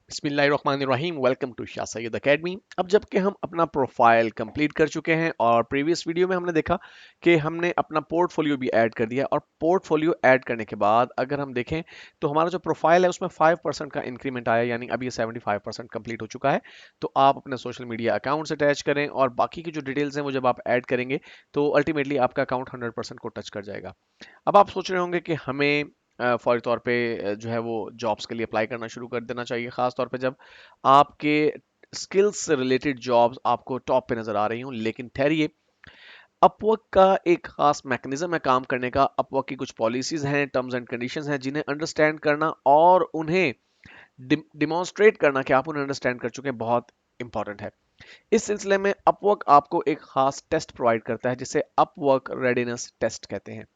बिस्मिल्लाहिर्रहमानिर्रहीम। Welcome to Shah Syed academy. अब जबकि हम अपना प्रोफाइल कंप्लीट कर चुके हैं और प्रीवियस वीडियो में हमने देखा कि हमने अपना पोर्टफोलियो भी ऐड कर दिया, और पोर्टफोलियो ऐड करने के बाद अगर हम देखें तो हमारा जो प्रोफाइल है उसमें 5% का इंक्रीमेंट आया, यानी अभी ये 75% कंप्लीट हो चुका है। तो आप अपने सोशल मीडिया अकाउंट्स अटैच करें और बाकी की जो डिटेल्स हैं वो जब आप ऐड करेंगे तो अल्टीमेटली आपका अकाउंट 100% को टच कर जाएगा। अब आप सोच रहे होंगे कि हमें फौरी तौर पे जो है वो जॉब्स के लिए अप्लाई करना शुरू कर देना चाहिए, खास तौर पे जब आपके स्किल्स से रिलेटेड जॉब्स आपको टॉप पे नजर आ रही हूँ। लेकिन ठहरिए, अपवर्क का एक खास मैकेनिज्म है काम करने का। अपवर्क की कुछ पॉलिसीज हैं, टर्म्स एंड कंडीशंस हैं, जिन्हें अंडरस्टैंड करना और उन्हें डिमॉन्स्ट्रेट करना कि आप उन्हें अंडरस्टैंड कर चुके हैं बहुत इंपॉर्टेंट है। इस सिलसिले में अपवर्क आपको एक खास टेस्ट प्रोवाइड करता है जिसे अपवर्क रेडिनेस टेस्ट कहते हैं।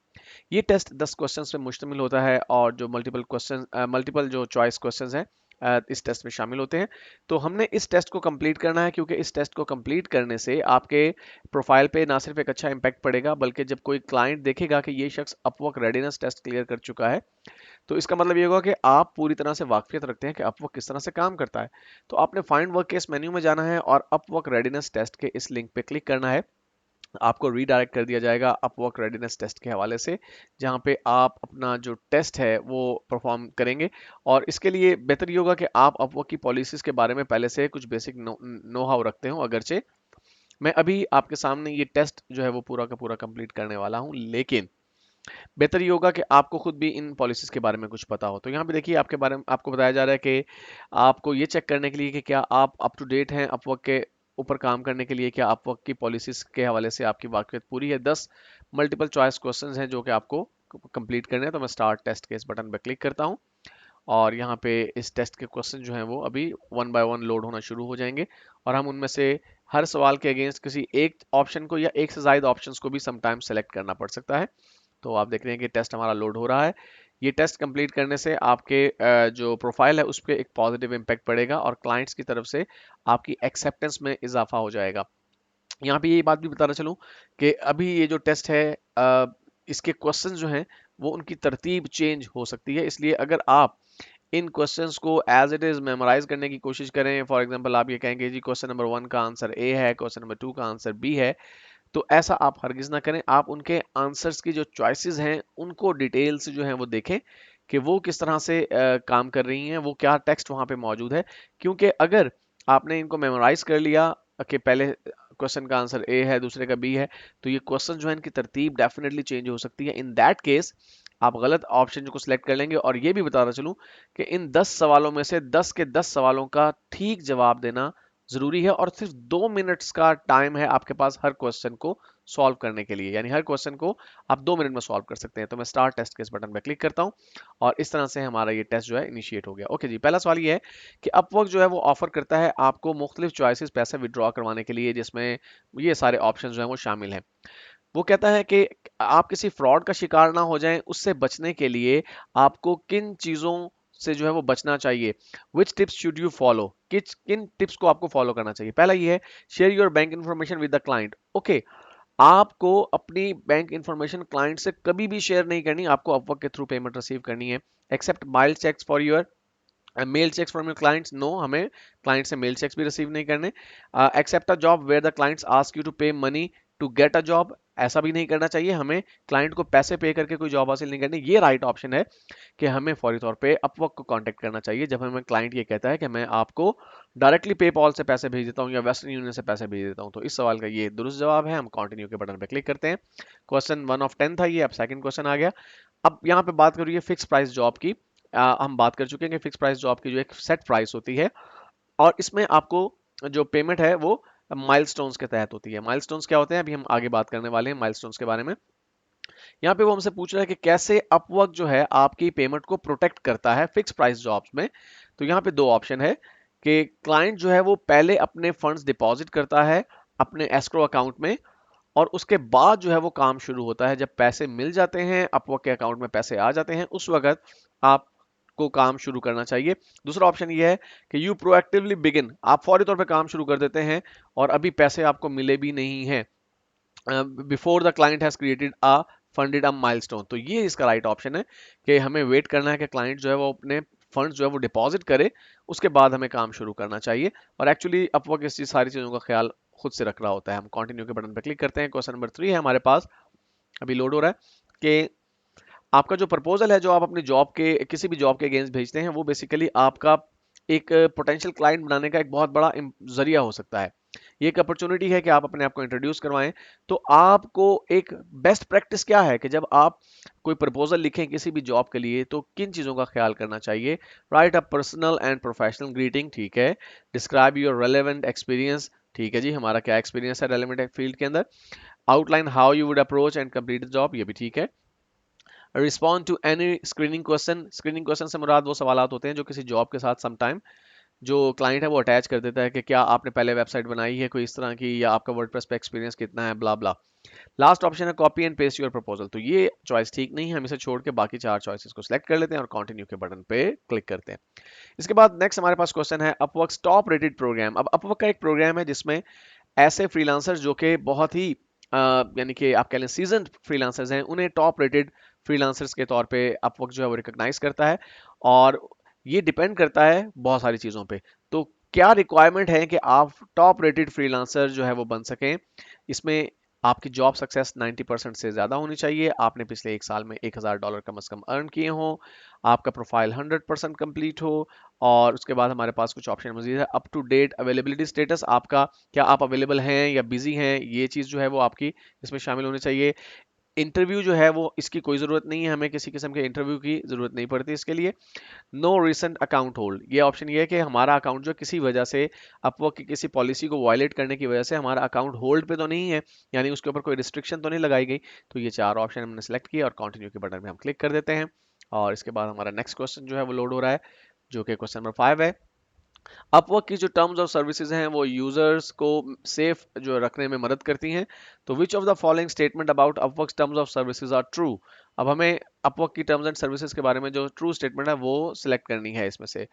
ये टेस्ट 10 क्वेश्चंस पे मुश्तमिल होता है, और जो मल्टीपल जो चॉइस क्वेश्चंस हैं इस टेस्ट में शामिल होते हैं। तो हमने इस टेस्ट को कंप्लीट करना है, क्योंकि इस टेस्ट को कंप्लीट करने से आपके प्रोफाइल पे ना सिर्फ एक अच्छा इंपैक्ट पड़ेगा, बल्कि जब कोई क्लाइंट देखेगा कि ये शख्स अपवर्क रेडिनेस टेस्ट क्लियर कर चुका है, तो इसका मतलब ये होगा कि आप पूरी तरह से वाकफियत रखते हैं कि अपवर्क किस तरह से काम करता है। तो आपने फाइंड वर्क के इस मेन्यू में जाना है और अपवर्क रेडिनेस टेस्ट के इस लिंक पे क्लिक करना है। आपको रीडायरेक्ट कर दिया जाएगा अपवर्क रेडिनेस टेस्ट के हवाले से, जहां पे आप अपना जो टेस्ट है वो परफॉर्म करेंगे। और इसके लिए बेहतर ये होगा कि आप अपवर्क की पॉलिसीज के बारे में पहले से कुछ बेसिक नो हाउ रखते हो। अगरचे मैं अभी आपके सामने ये टेस्ट जो है वो पूरा का पूरा कंप्लीट करने वाला हूं, लेकिन बेहतर ये होगा कि आपको खुद भी इन पॉलिसीज के बारे में कुछ पता हो। तो यहाँ पे देखिए, आपके बारे में आपको बताया जा रहा है कि आपको ये चेक करने के लिए कि क्या आप अप टू डेट हैं अपवर्क के ऊपर काम करने के लिए, क्या अपवर्क की पॉलिसीज के हवाले से आपकी वाकफियत पूरी है। 10 मल्टीपल चॉइस क्वेश्चंस हैं जो कि आपको कंप्लीट करने हैं। तो मैं स्टार्ट टेस्ट के इस बटन पर क्लिक करता हूँ, और यहाँ पे इस टेस्ट के क्वेश्चन जो हैं वो अभी वन बाय वन लोड होना शुरू हो जाएंगे, और हम उनमें से हर सवाल के अगेंस्ट किसी एक ऑप्शन को या एक से ज्यादा ऑप्शंस को भी समटाइम्स सेलेक्ट करना पड़ सकता है। तो आप देख रहे हैं कि टेस्ट हमारा लोड हो रहा है। ये टेस्ट कंप्लीट करने से आपके जो प्रोफाइल है उस पर एक पॉजिटिव इम्पैक्ट पड़ेगा, और क्लाइंट्स की तरफ से आपकी एक्सेप्टेंस में इजाफा हो जाएगा। यहाँ पे ये बात भी बताना चलूँ कि अभी ये जो टेस्ट है, इसके क्वेश्चन जो हैं वो उनकी तरतीब चेंज हो सकती है। इसलिए अगर आप इन क्वेश्चंस को एज इट इज मेमोराइज करने की कोशिश करें, फॉर एग्जांपल आप ये कहेंगे जी क्वेश्चन नंबर 1 का आंसर ए है, क्वेश्चन नंबर 2 का आंसर बी है, तो ऐसा आप हरगिज ना करें। आप उनके आंसर्स की जो चॉइसेस हैं उनको डिटेल से जो है वो देखें कि वो किस तरह से काम कर रही हैं, वो क्या टेक्स्ट वहां पे मौजूद है। क्योंकि अगर आपने इनको मेमोराइज कर लिया कि पहले क्वेश्चन का आंसर ए है, दूसरे का बी है, तो ये क्वेश्चन जो है इनकी तरतीब डेफिनेटली चेंज हो सकती है। इन दैट केस आप गलत ऑप्शन को सिलेक्ट कर लेंगे। और ये भी बताना चलूं कि इन 10 सवालों में से 10 के 10 सवालों का ठीक जवाब देना जरूरी है, और सिर्फ 2 मिनट्स का टाइम है आपके पास हर क्वेश्चन को सॉल्व करने के लिए, यानी हर क्वेश्चन को आप 2 मिनट में सॉल्व कर सकते हैं। तो मैं स्टार्ट टेस्ट के इस बटन पर क्लिक करता हूं, और इस तरह से हमारा ये टेस्ट जो है इनिशिएट हो गया। ओके जी, पहला सवाल ये है कि अपवर्क जो है वो ऑफर करता है आपको मुख्तलिफ चॉइसेस पैसे विड्रॉ करवाने के लिए, जिसमें ये सारे ऑप्शन जो है वो शामिल हैं। वो कहता है कि आप किसी फ्रॉड का शिकार ना हो जाएं, उससे बचने के लिए आपको किन चीजों से जो है वो बचना चाहिए। विच टिप्स शुड यू फॉलो, किन टिप्स को आपको फॉलो करना चाहिए। पहला ये है, share your bank information with the client. Okay, आपको अपनी बैंक इंफॉर्मेशन क्लाइंट से कभी भी शेयर नहीं करनी, आपको अपवर्क के थ्रू पेमेंट रिसीव करनी है। Accept mailed cheques for your mail cheques from your clients. No, हमें क्लाइंट से मेल चेक्स भी रिसीव नहीं करने। Accept a job where the clients ask you to pay money to get a job. ऐसा भी नहीं करना चाहिए, हमें क्लाइंट को पैसे पे करके कोई जॉब हासिल नहीं करनी। ये राइट ऑप्शन है कि हमें फौरी तौर पे अपवर्क को कांटेक्ट करना चाहिए जब हमें क्लाइंट ये कहता है कि मैं आपको डायरेक्टली पेपॉल से पैसे भेज देता हूँ या वेस्टर्न यूनियन से पैसे भेज देता हूँ। तो इस सवाल का ये दुरुस्त जवाब है। हम कंटिन्यू के बटन पे क्लिक करते हैं। क्वेश्चन 1 ऑफ 10 था ये, अब सेकंड क्वेश्चन आ गया। अब यहाँ पे बात करिए फिक्स प्राइस जॉब की। हम बात कर चुके हैं कि फिक्स प्राइस जॉब की जो एक सेट प्राइस होती है, और इसमें आपको जो पेमेंट है वो माइलस्टोन्स के तहत होती है। माइलस्टोन्स क्या होते हैं, अभी हम आगे बात करने वाले हैं माइलस्टोन्स के बारे में। यहाँ पे वो हमसे पूछ रहा है कि कैसे अपवर्क जो है आपकी पेमेंट को प्रोटेक्ट करता है फिक्स प्राइस जॉब्स में। तो यहाँ पे दो ऑप्शन है कि क्लाइंट जो है वो पहले अपने फंड्स डिपॉजिट करता है अपने एस्क्रो अकाउंट में, और उसके बाद जो है वो काम शुरू होता है। जब पैसे मिल जाते हैं, अपवर्क के अकाउंट में पैसे आ जाते हैं, उस वक्त आपको काम शुरू करना चाहिए। दूसरा ऑप्शन ये है कि यू प्रोएक्टिवली बिगिन, आप फौरी तौर पे काम शुरू कर देते हैं और अभी पैसे आपको मिले भी नहीं हैं, before the client has created a funded a milestone. तो ये इसका राइट ऑप्शन है कि हमें वेट करना है कि क्लाइंट जो है वो अपने फंड्स जो है वो डिपॉजिट करे, उसके बाद हमें काम शुरू करना चाहिए। और एक्चुअली अपवर्क इस चीज सारी चीजों का ख्याल खुद से रख रहा होता है। हम कंटिन्यू के बटन पर क्लिक करते हैं। क्वेश्चन नंबर 3 है हमारे पास, अभी लोड हो रहा है कि आपका जो प्रपोजल है जो आप अपनी जॉब के किसी भी जॉब के अगेंस्ट भेजते हैं वो बेसिकली आपका एक पोटेंशियल क्लाइंट बनाने का एक बहुत बड़ा जरिया हो सकता है। ये एक अपॉर्चुनिटी है कि आप अपने आप को इंट्रोड्यूस करवाएं। तो आपको एक बेस्ट प्रैक्टिस क्या है कि जब आप कोई प्रपोजल लिखें किसी भी जॉब के लिए तो किन चीज़ों का ख्याल करना चाहिए। Right a personal and professional greeting, ठीक है। डिस्क्राइब योर रेलेवेंट एक्सपीरियंस, ठीक है जी, हमारा क्या एक्सपीरियंस है रेलेवेंट फील्ड के अंदर। Outline how you would approach and complete the job, ये भी ठीक है। Respond to any screening question, screening question से मुराद वो सवालात होते हैं जो किसी जॉब के साथ समटाइम जो क्लाइंट है वो अटैच कर देता है कि क्या आपने पहले वेबसाइट बनाई है कोई इस तरह की, या आपका वर्डप्रेस पे एक्सपीरियंस कितना है, ब्ला ब्ला। लास्ट ऑप्शन है copy and paste your proposal, तो ये चॉइस ठीक नहीं है, हम इसे छोड़ के बाकी 4 चॉइसेस को सिलेक्ट कर लेते हैं और कंटिन्यू के बटन पे क्लिक करते हैं। इसके बाद नेक्स्ट हमारे पास क्वेश्चन है अपवर्क टॉप रेटेड प्रोग्राम। अब अपवर्क का एक प्रोग्राम है जिसमें ऐसे फ्रीलांसर्स जो कि बहुत ही यानी कि आप कह लें सीजन फ्रीलांसर्स हैं, उन्हें टॉप रेटेड फ्रीलांसर्स के तौर पे अपवर्क जो है वो रिकॉग्नाइज करता है। और ये डिपेंड करता है बहुत सारी चीज़ों पे। तो क्या रिक्वायरमेंट है कि आप टॉप रेटेड फ्रीलांसर जो है वो बन सकें। इसमें आपकी जॉब सक्सेस 90% से ज़्यादा होनी चाहिए, आपने पिछले 1 साल में $1000 कम से कम अर्न किए हों, आपका प्रोफाइल 100% कंप्लीट हो। और उसके बाद हमारे पास कुछ ऑप्शन मजीद है। Up to date availability status, आपका क्या आप अवेलेबल हैं या बिजी हैं, ये चीज़ जो है वो आपकी इसमें शामिल होनी चाहिए। इंटरव्यू जो है वो इसकी कोई ज़रूरत नहीं है, हमें किसी किस्म के इंटरव्यू की ज़रूरत नहीं पड़ती इसके लिए। नो रिसेंट अकाउंट होल्ड, ये ऑप्शन ये है कि हमारा अकाउंट जो किसी वजह से अपवर्क की किसी पॉलिसी को वायलेट करने की वजह से हमारा अकाउंट होल्ड पे तो नहीं है, यानी उसके ऊपर कोई रिस्ट्रिक्शन तो नहीं लगाई गई। तो ये 4 ऑप्शन हमने सेलेक्ट किया और कंटिन्यू के बटन पे हम क्लिक कर देते हैं। और इसके बाद हमारा नेक्स्ट क्वेश्चन जो है वो लोड हो रहा है, जो कि क्वेश्चन नंबर 5 है। अपवर्क की जो टर्म्स और सर्विसेज हैं वो यूजर्स को सेफ जो रखने में मदद करती हैं। तो which of the following statement about Upwork terms of services are true. अब हमें अपवर्क की टर्म्स एंड सर्विसेज के बारे में जो ट्रू स्टेटमेंट है वो सिलेक्ट करनी है इसमें से।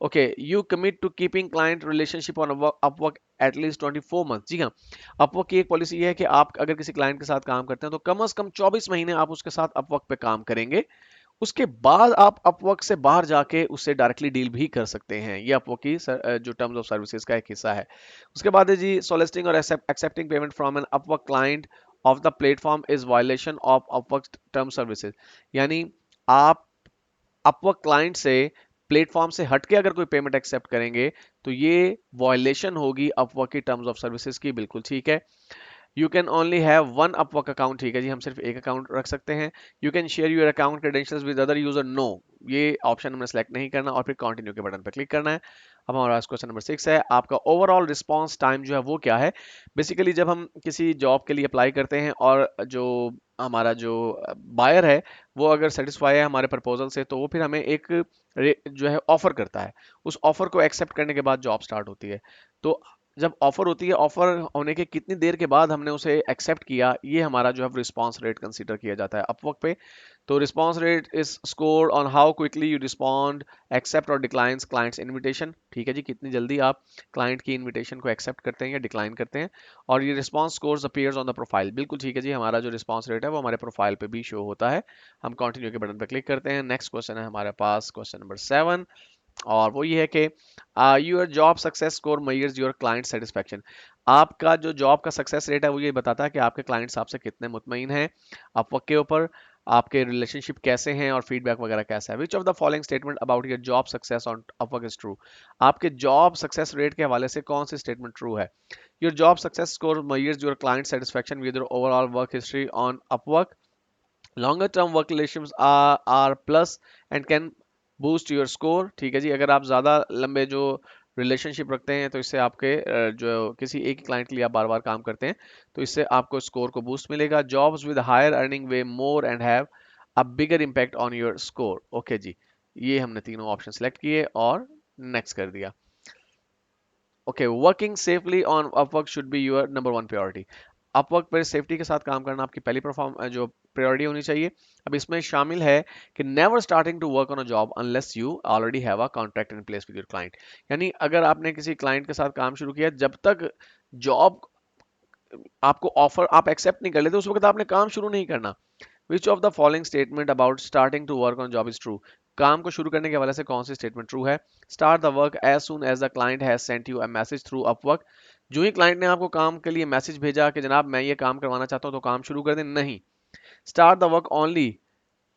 Okay, you commit to keeping client relationship on Upwork at least 24 month. जी हाँ, अपवर्क की एक पॉलिसी है कि आप अगर किसी क्लाइंट के साथ काम करते हैं तो कम से कम 24 महीने आप उसके साथ अपवर्क पे काम करेंगे। उसके बाद आप अपवर्क से बाहर जाके उससे डायरेक्टली डील भी कर सकते हैं। ये अपवर्क की जो टर्म्स ऑफ सर्विसेज का एक हिस्सा है। उसके बाद है जी, सोलिसिटिंग और accepting payment from an Upwork client off the platform is violation of Upwork term services. यानी आप अपवर्क क्लाइंट से प्लेटफॉर्म से हटके अगर कोई पेमेंट एक्सेप्ट करेंगे तो ये वॉयलेशन होगी अपवर्क की टर्म्स ऑफ सर्विसेज की, बिल्कुल ठीक है। You can only have one Upwork account, ठीक है जी, हम सिर्फ एक अकाउंट रख सकते हैं। You can share your account credentials with other user, no, ये ऑप्शन हमने सेलेक्ट नहीं करना और फिर कंटिन्यू के बटन पर क्लिक करना है। अब हमारा क्वेश्चन नंबर 6 है, आपका ओवरऑल रिस्पांस टाइम जो है वो क्या है। बेसिकली जब हम किसी जॉब के लिए अप्लाई करते हैं और जो हमारा जो बायर है वो अगर सेटिस्फाई है हमारे प्रपोजल से तो वो फिर हमें एक जो है ऑफर करता है। उस ऑफर को एक्सेप्ट करने के बाद जॉब स्टार्ट होती है। तो जब ऑफर होती है, ऑफर होने के कितनी देर के बाद हमने उसे एक्सेप्ट किया, ये हमारा जो है रिस्पांस रेट कंसीडर किया जाता है अपवर्क पे। तो response rate is scored on how quickly you respond, accept और डिक्लाइंस क्लाइंट्स इनविटेशन, ठीक है जी, कितनी जल्दी आप क्लाइंट की इनविटेशन को एक्सेप्ट करते हैं या डिक्लाइन करते हैं। और ये response scores appears on the profile, बिल्कुल ठीक है जी, हमारा जो रिस्पांस रेट है वो हमारे प्रोफाइल पे भी शो होता है। हम कंटिन्यू के बटन पर क्लिक करते हैं। नेक्स्ट क्वेश्चन है हमारे पास क्वेश्चन नंबर 7, और वो ये है कि your job success score measures your client satisfaction. आपका जो जॉब का सक्सेस रेट है वो ये बताता है कि आपके क्लाइंट्स आपसे कितने मुतमईन हैं अपवर्क के ऊपर, आपके रिलेशनशिप कैसे हैं और फीडबैक वगैरह कैसा है। Which of the following statement about your job success on Upwork is true. आपके जॉब सक्सेस रेट के हवाले से कौन सी स्टेटमेंट ट्रू है। Your job success score measures your client satisfaction with your overall work history on Upwork, longer term work relations are plus and can boost your score, ठीक है जी, अगर आप ज़्यादा लंबे जो रिलेशनशिप रखते हैं तो इससे आपके जो किसी एक ही क्लाइंट के लिए आप बार बार काम करते हैं तो इससे आपको स्कोर को बूस्ट मिलेगा। Jobs with higher earning weigh more and have a bigger impact on your score, okay जी, ये हमने तीनों ऑप्शन सेलेक्ट किए और नेक्स्ट कर दिया। Okay, working safely on Upwork should be your number 1 priority. Upwork पर सेफ्टी के साथ काम करना आपकी पहली जो प्रायोरिटी होनी चाहिए। अब इसमें शामिल है कि never starting to work on a job unless you already have a contract in place with your client. यानी अगर आपने किसी क्लाइंट के साथ काम शुरू किया, जब तक जॉब आपको ऑफर आप एक्सेप्ट नहीं कर लेते उस वक्त आपने काम शुरू नहीं करना। Which of the following statement about starting to work on job is true. काम को शुरू करने के हवाले से कौन सी स्टेटमेंट ट्रू है? Start the work as soon as the client has sent you a message through Upwork. जो ही क्लाइंट ने आपको काम के लिए मैसेज भेजा कि जनाब मैं ये काम करवाना चाहता हूं तो काम शुरू कर दें, नहीं। Start the work only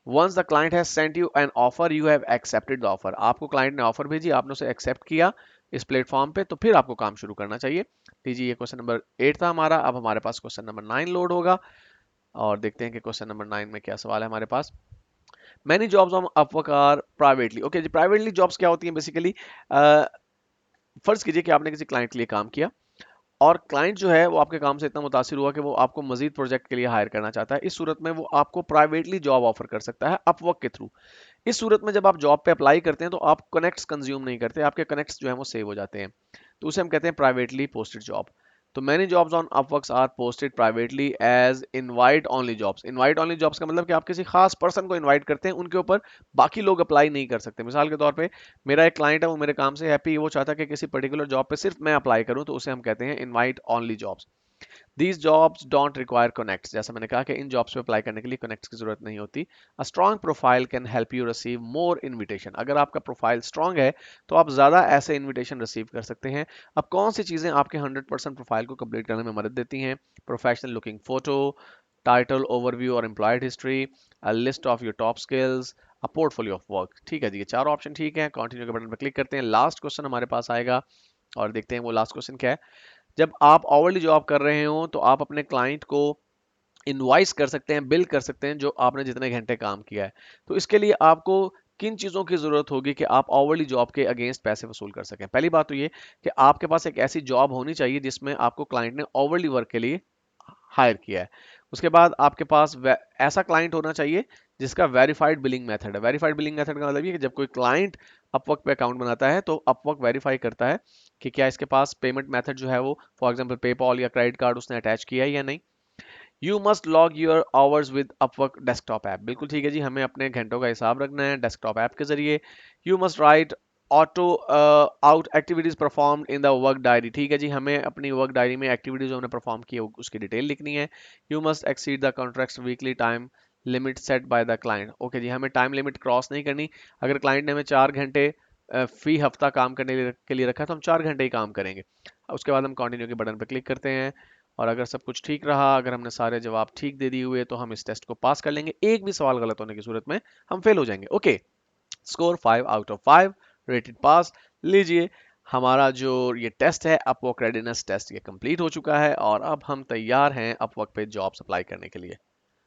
once the client has sent you an offer you have accepted the offer. आपको क्लाइंट ने ऑफर भेजी, आपने उसे एक्सेप्ट किया इस प्लेटफॉर्म पे, तो फिर आपको काम शुरू करना चाहिए। लीजिए ये क्वेश्चन नंबर 8 था हमारा। अब हमारे पास क्वेश्चन नंबर 9 लोड होगा और देखते हैं कि क्वेश्चन नंबर 9 में क्या सवाल है हमारे पास। Many jobs on Upwork are privately. Okay जी, प्राइवेटली जॉब्स क्या होती हैं बेसिकली? फर्ज कीजिए कि आपने किसी क्लाइंट के लिए काम किया और क्लाइंट जो है वो आपके काम से इतना मुतासिर हुआ कि वो आपको मजीद प्रोजेक्ट के लिए हायर करना चाहता है। इस सूरत में वो आपको प्राइवेटली जॉब ऑफर कर सकता है अपवर्क के थ्रू। इस सूरत में जब आप जॉब पे अप्लाई करते हैं तो आप कनेक्ट्स कंज्यूम नहीं करते, आपके कनेक्ट्स जो है वो सेव हो जाते हैं, तो उसे हम कहते हैं प्राइवेटली पोस्टेड जॉब। तो many jobs on Upworks are posted privately as invite only jobs. Invite only jobs का मतलब कि आप किसी खास पर्सन को इनवाइट करते हैं, उनके ऊपर बाकी लोग अप्लाई नहीं कर सकते। मिसाल के तौर पे मेरा एक क्लाइंट है, वो मेरे काम से हैप्पी, वो चाहता है कि किसी पर्टिकुलर जॉब पे सिर्फ मैं अप्लाई करूं, तो उसे हम कहते हैं invite only jobs. These jobs don't require connects. जैसा मैंने कहा कि इन जॉब्स पे अप्लाई करने के लिए कनेक्ट्स की जरूरत नहीं होती। A strong profile can help you receive more invitation. अगर आपका प्रोफाइल स्ट्रॉन्ग है तो आप ज्यादा ऐसे इन्विटेशन रिसीव कर सकते हैं। अब कौन सी चीजें आपके 100% प्रोफाइल को कंप्लीट करने में मदद देती हैं? Professional looking photo, title, overview और employed history, a list of your top skills, a portfolio of work. ठीक है जी, ये चारों ऑप्शन ठीक है। कंटिन्यू के बटन पर क्लिक करते हैं। लास्ट क्वेश्चन हमारे पास आएगा और देखते हैं वो लास्ट क्वेश्चन क्या है। जब आप आवरली जॉब कर रहे हो तो आप अपने क्लाइंट को इनवाइस कर सकते हैं, बिल कर सकते हैं जो आपने जितने घंटे काम किया है। तो इसके लिए आपको किन चीज़ों की ज़रूरत होगी कि आप आवरली जॉब के अगेंस्ट पैसे वसूल कर सकें? पहली बात तो ये कि आपके पास एक ऐसी जॉब होनी चाहिए जिसमें आपको क्लाइंट ने आवरली वर्क के लिए हायर किया है। उसके बाद आपके पास ऐसा क्लाइंट होना चाहिए जिसका वेरीफाइड बिलिंग मेथड है। वेरीफाइड बिलिंग मेथड का मतलब ये कि जब कोई क्लाइंट अपवर्क पे अकाउंट बनाता है तो अपवर्क वेरीफाई करता है कि क्या इसके पास पेमेंट मेथड जो है वो फॉर एग्जांपल पेपॉल या क्रेडिट कार्ड उसने अटैच किया है या नहीं। You must log your hours with Upwork desktop app. बिल्कुल ठीक है जी, हमें अपने घंटों का हिसाब रखना है डेस्कटॉप ऐप के जरिए। You must write auto out activities perform in the work diary. ठीक है जी, हमें अपनी वर्क डायरी में एक्टिविटीज जो हमने परफॉर्म की है उसकी डिटेल लिखनी है। You must exceed the contract weekly time limit set by the client. Okay जी, हमें टाइम लिमिट क्रॉस नहीं करनी। अगर क्लाइंट ने हमें 4 घंटे फी हफ्ता काम करने के लिए रखा है तो हम 4 घंटे ही काम करेंगे। उसके बाद हम कंटिन्यू के बटन पर क्लिक करते हैं और अगर सब कुछ ठीक रहा, अगर हमने सारे जवाब ठीक दे दिए हुए तो हम इस टेस्ट को पास कर लेंगे। एक भी सवाल गलत होने की सूरत में हम फेल हो जाएंगे। Okay, score 5 out of 5, rated pass. लीजिए हमारा जो ये टेस्ट है अपवर्क रेडीनेस टेस्ट, ये कंप्लीट हो चुका है और अब हम तैयार हैं अपवर्क पे जॉब अप्लाई करने के लिए।